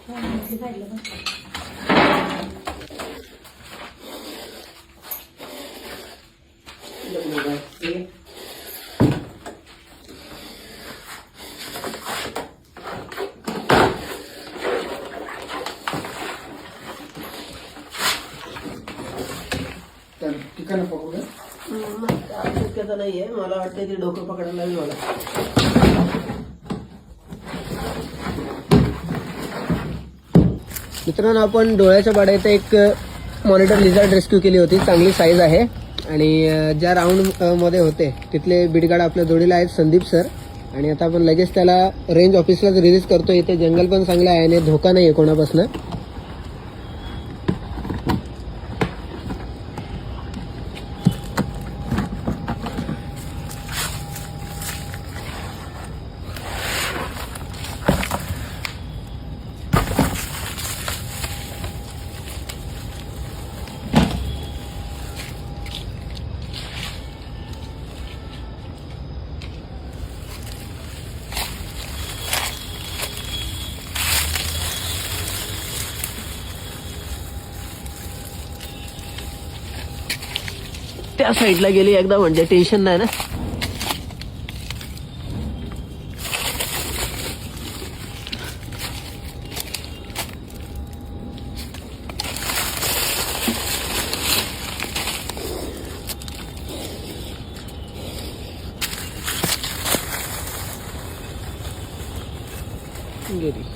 ठिकाण पकडू शक्यता नाहीये. मला वाटतं ते डोकं पकडायला लागेल मला. मित्रांनो, आपण डोळ्याच्या पाड्यात एक मॉनिटर लिझार्ड रेस्क्यू केली होती. चांगली साईज आहे आणि ज्या राऊंड मध्ये होते तिथले बीडगार्ड आपल्या जोडीला आहेत, संदीप सर. आणि आता आपण लगेच त्याला रेंज ऑफिसलाच रिलीज करतो. इथे जंगल पण चांगलं आहे आणि धोका नाही आहे कोणापासून. त्या साईडला गेली एकदा म्हणजे टेन्शन नाही ना. गेली.